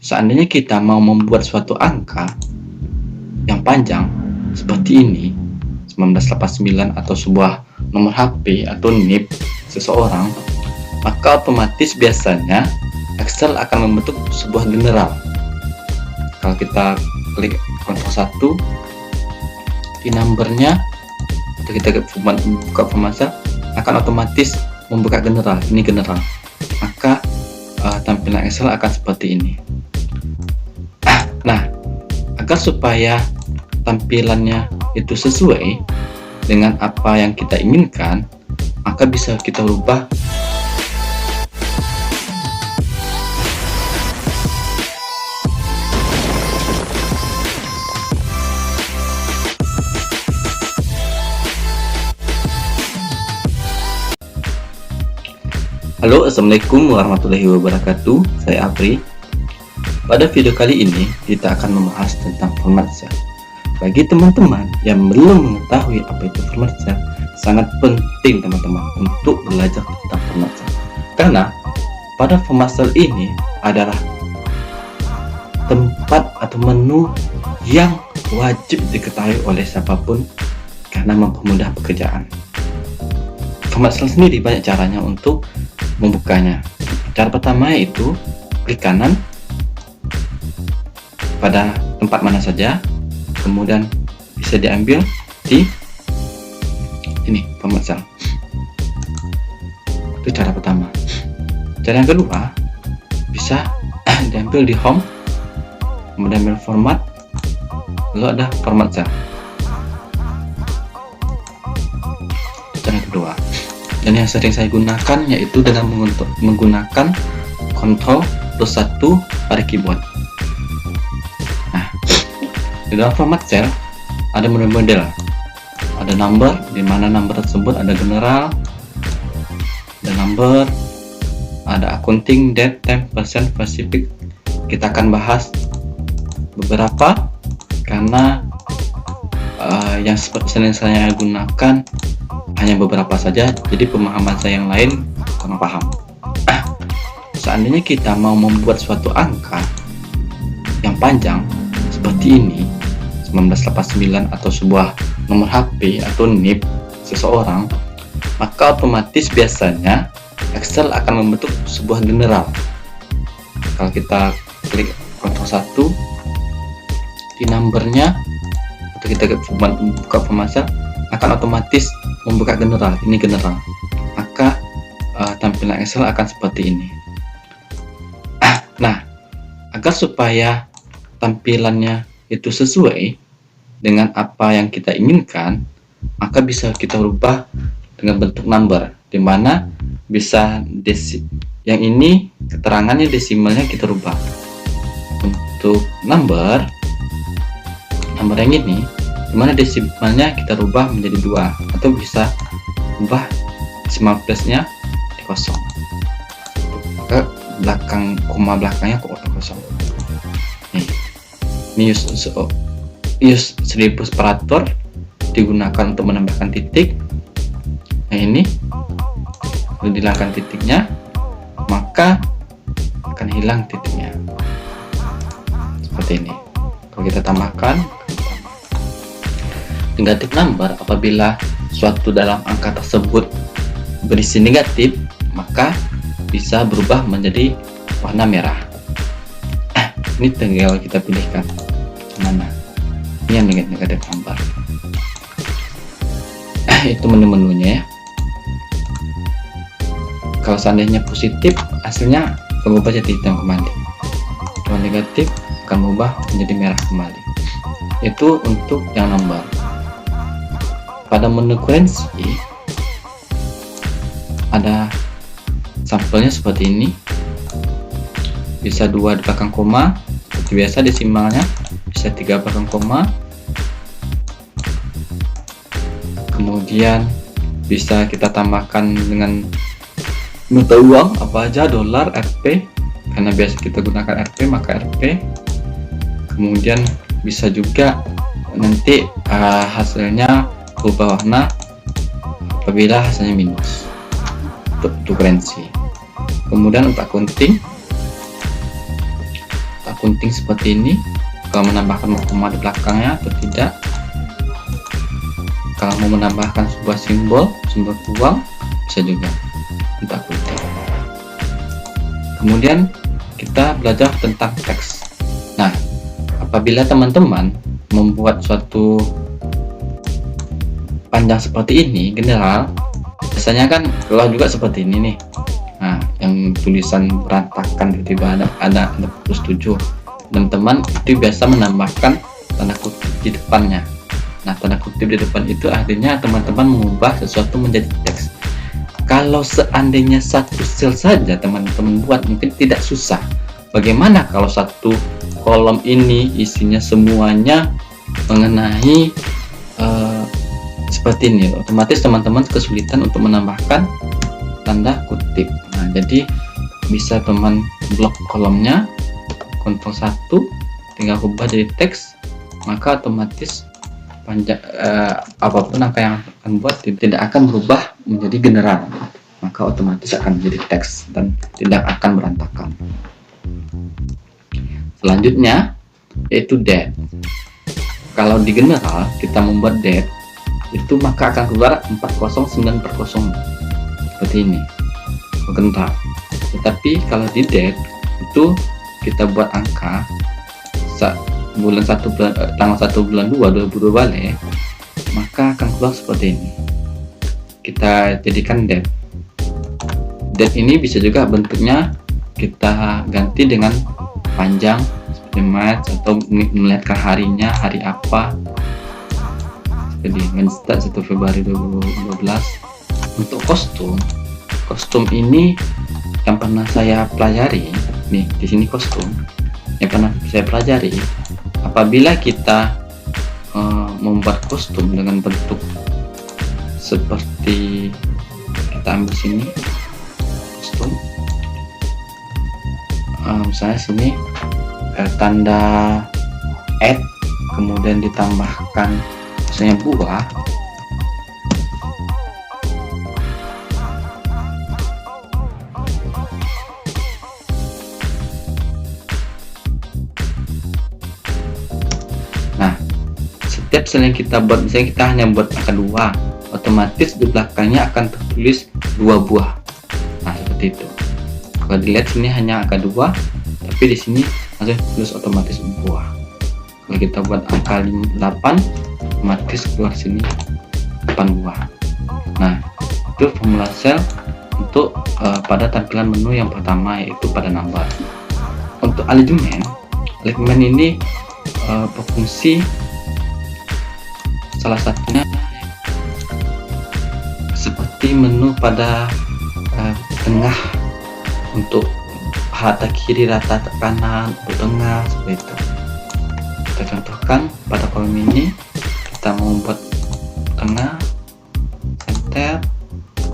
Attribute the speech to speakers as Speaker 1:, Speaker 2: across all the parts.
Speaker 1: Seandainya kita mau membuat suatu angka yang panjang seperti ini, 1989, atau sebuah nomor HP atau NIP seseorang, maka otomatis biasanya Excel akan membentuk sebuah general. Kalau kita klik Ctrl 1 di numbernya, atau kita buka format cell, akan otomatis membuka general. Ini general, maka tampilan Excel akan seperti ini. Nah, agar supaya tampilannya itu sesuai dengan apa yang kita inginkan, maka bisa kita rubah Halo, assalamualaikum warahmatullahi wabarakatuh. Saya Apri. Pada video kali ini kita akan membahas tentang format cell. Bagi teman-teman yang belum mengetahui apa itu format cell, sangat penting teman-teman untuk belajar tentang format cell. Karena pada format cell ini adalah tempat atau menu yang wajib diketahui oleh siapapun karena mempermudah pekerjaan. Format cell sendiri banyak caranya untuk membukanya. Cara pertama yaitu klik kanan pada tempat mana saja, kemudian bisa diambil di ini format cell. Itu cara pertama. Cara yang kedua, bisa diambil di home, kemudian ambil format, lalu ada format cell. Cara yang kedua, dan yang sering saya gunakan yaitu dengan menggunakan Ctrl plus 1 pada keyboard. Nah, di dalam format cell ada model-model, ada number, di mana number tersebut ada general, ada number, ada accounting, date, time, percent, specific. Kita akan bahas beberapa karena yang seperti saya gunakan hanya beberapa saja, jadi pemahaman saya yang lain kurang paham. Seandainya kita mau membuat suatu angka yang panjang seperti ini, 1989, atau sebuah nomor HP atau NIP seseorang, maka otomatis biasanya Excel akan membentuk sebuah general. Kalau kita klik Ctrl 1 di numbernya, atau kita buka format cell, akan otomatis membuka general. Ini general, maka tampilan Excel akan seperti ini. Nah, agar supaya tampilannya itu sesuai dengan apa yang kita inginkan, maka bisa kita rubah dengan bentuk number, dimana bisa yang ini keterangannya desimalnya kita rubah. Untuk number yang ini, dimana desimalnya kita rubah menjadi 2, atau bisa ubah desimal plusnya di kosong, ke belakang koma belakangnya kosong. Ini use 1000 separator digunakan untuk menambahkan titik. Nah, ini kalau dihilangkan titiknya, maka akan hilang titiknya seperti ini. Kalau kita tambahkan negatif number, apabila suatu dalam angka tersebut berisi negatif, maka bisa berubah menjadi warna merah. Ini tinggal kita pilihkan mana. Ini yang negatif number. Itu menu-menunya ya. Kalau seandainya positif, hasilnya berubah jadi hitam kembali. Kalau negatif akan berubah menjadi merah kembali. Itu untuk yang number. Pada menu currency ada sampelnya seperti ini, bisa 2 di belakang koma seperti biasa, desimalnya bisa 3 belakang koma, kemudian bisa kita tambahkan dengan nota uang apa aja, dolar, Rp, karena biasa kita gunakan Rp maka Rp. Kemudian bisa juga nanti hasilnya berubah warna apabila hasilnya minus, untuk currency. Kemudian untuk accounting gunting seperti ini, kalau menambahkan koma di belakangnya atau tidak. Kalau mau menambahkan sebuah simbol uang, bisa juga kita kutip. Kemudian kita belajar tentang teks. Nah, apabila teman-teman membuat suatu panjang seperti ini, general, biasanya kan keluar juga seperti ini nih. Nah, yang tulisan berantakan tiba-tiba ada plus 7. Teman-teman itu biasa menambahkan tanda kutip di depannya. Nah, tanda kutip di depan itu artinya teman-teman mengubah sesuatu menjadi teks. Kalau seandainya satu sel saja teman-teman buat, mungkin tidak susah. Bagaimana kalau satu kolom ini isinya semuanya mengenai seperti ini? Otomatis teman-teman kesulitan untuk menambahkan tanda kutip. Nah, jadi bisa teman blok kolomnya, Ctrl 1, tinggal ubah jadi teks, maka otomatis panjang apapun angka yang akan buat tidak akan berubah menjadi general, maka otomatis akan menjadi teks dan tidak akan berantakan. Selanjutnya yaitu date. Kalau di general kita membuat date itu, maka akan keluar 40940 seperti ini, bentar. Tetapi kalau di date itu kita buat angka bulan 1 tanggal 1 bulan 2 2020 balik, maka akan keluar seperti ini. Kita jadikan date. Date ini bisa juga bentuknya kita ganti dengan panjang seperti match, atau melihatkan harinya, hari apa. Jadi menstart 1 Februari 2012. Untuk kostum ini yang pernah saya pelajari nih, di sini kostum yang pernah saya pelajari. Apabila kita membuat kostum dengan bentuk seperti, kita ambil sini kostum, misalnya sini tanda add, kemudian ditambahkan misalnya buah, setiap sel yang kita buat, misalnya kita hanya buat angka 2, otomatis di belakangnya akan tertulis 2 buah. Nah, seperti itu. Kalau dilihat sini hanya angka 2, tapi di sini langsung tulis otomatis buah. Kalau kita buat angka 8, otomatis keluar sini 8 buah. Nah, itu formula sel untuk pada tampilan menu yang pertama, yaitu pada number. Untuk alignment ini berfungsi, salah satunya seperti menu pada tengah, untuk rata kiri, rata kanan, untuk tengah, seperti itu. Kita contohkan pada kolom ini, kita mau membuat tengah, center,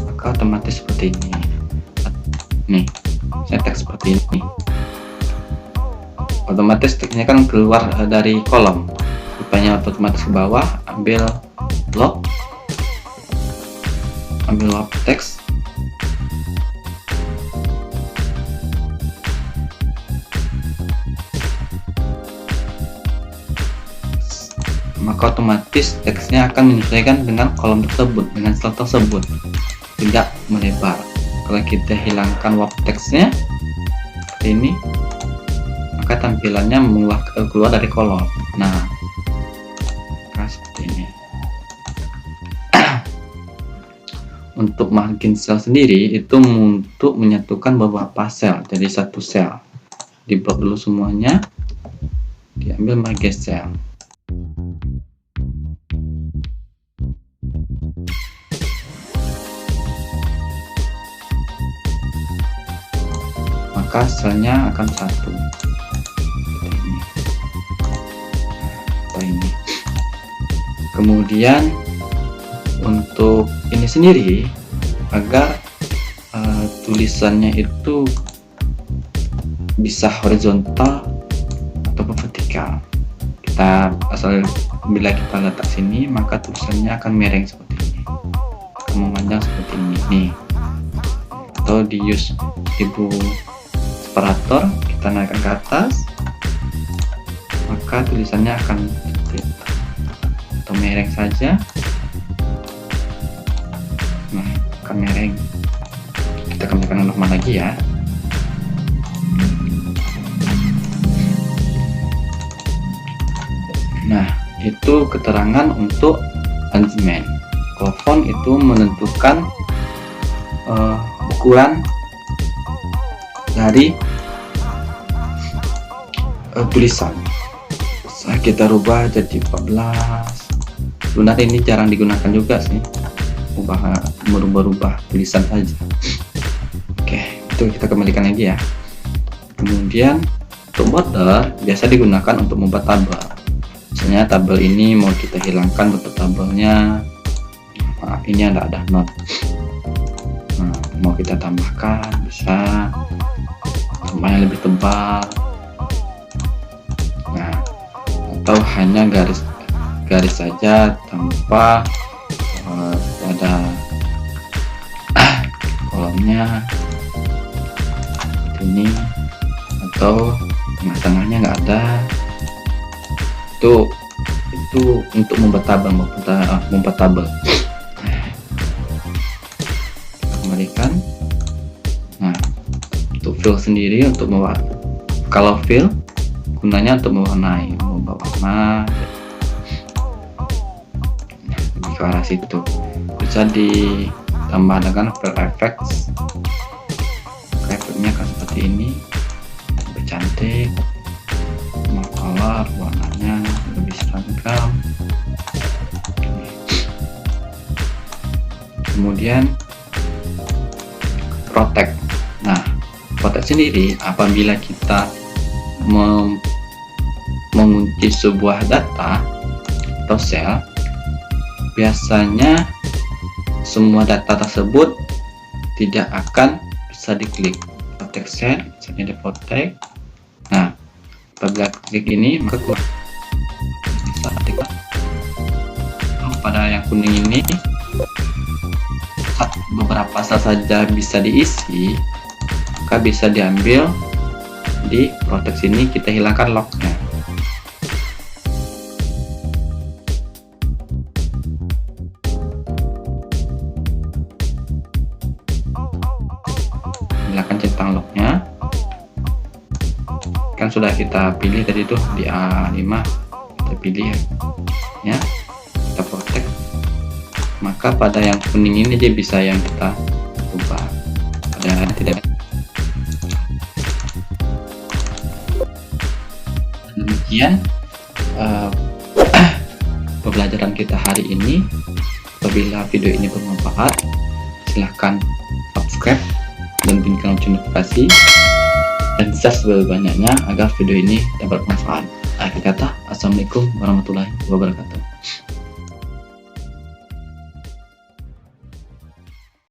Speaker 1: maka otomatis seperti ini. Nih, saya teks seperti ini. Otomatis teksnya kan keluar dari kolom, rupanya otomatis ke bawah. Ambil lock teks, maka otomatis teksnya akan menyesuaikan dengan kolom tersebut, dengan sel tersebut, tidak melebar. Kalau kita hilangkan warp teksnya seperti ini, maka tampilannya keluar dari kolom. Nah, seperti ini. Untuk margin sel sendiri itu untuk menyatukan beberapa sel jadi satu sel. Di blok dulu semuanya, diambil margin sel. Maka selnya akan satu. Seperti ini. Atau ini. Kemudian untuk ini sendiri, agar tulisannya itu bisa horizontal ataupun vertikal, kita bila kita letak sini, maka tulisannya akan miring seperti ini, akan memanjang seperti ini nih. Atau di use ibu separator, kita naikkan ke atas, maka tulisannya akan atau mereng saja. Nah, akan mereng. Kita kembalikan normal lagi ya. Nah, itu keterangan untuk arrangement. Kalau font itu menentukan ukuran dari tulisan. Bisa kita rubah jadi 14. Sebenarnya ini jarang digunakan juga sih, merubah tulisan saja. Oke, itu kita kembalikan lagi ya. Kemudian untuk border biasa digunakan untuk membuat tabel. Misalnya tabel ini mau kita hilangkan bentuk tabelnya, maaf ini ada not. Nah, mau kita tambahkan bisa tambahnya lebih tebal. Nah, atau hanya garis saja tanpa ada kolomnya ini, atau tengah-tengahnya nggak ada. Itu untuk membuat tabel. Kembalikan. Nah, untuk fill sendiri untuk membuat, kalau fill gunanya untuk mewarnai, membawa warna ke arah situ. Bisa ditambah dengan fill effects. Efeknya akan seperti ini, lebih cantik, mau color warnanya lebih seragam. Kemudian protect. Nah, protect sendiri apabila kita mengunci sebuah data atau sel, biasanya semua data tersebut tidak akan bisa diklik. Protect cell, misalnya di protect. Nah, apabila klik ini maka bisa aktifkan. Pada yang kuning ini beberapa sel saja bisa diisi, maka bisa diambil di protect sini, kita hilangkan locknya. Hilangkan centang locknya, kan sudah kita pilih tadi tuh di A5, kita pilih ya, kita protect, maka pada yang kuning ini dia bisa yang kita ubah, pada yang tidak. Demikian pembelajaran kita hari ini. Apabila video ini bermanfaat, silahkan subscribe dan bunyikan lonceng notifikasi dan share sebanyak-banyaknya agar video ini dapat bermanfaat. Akhir kata, assalamualaikum warahmatullahi wabarakatuh.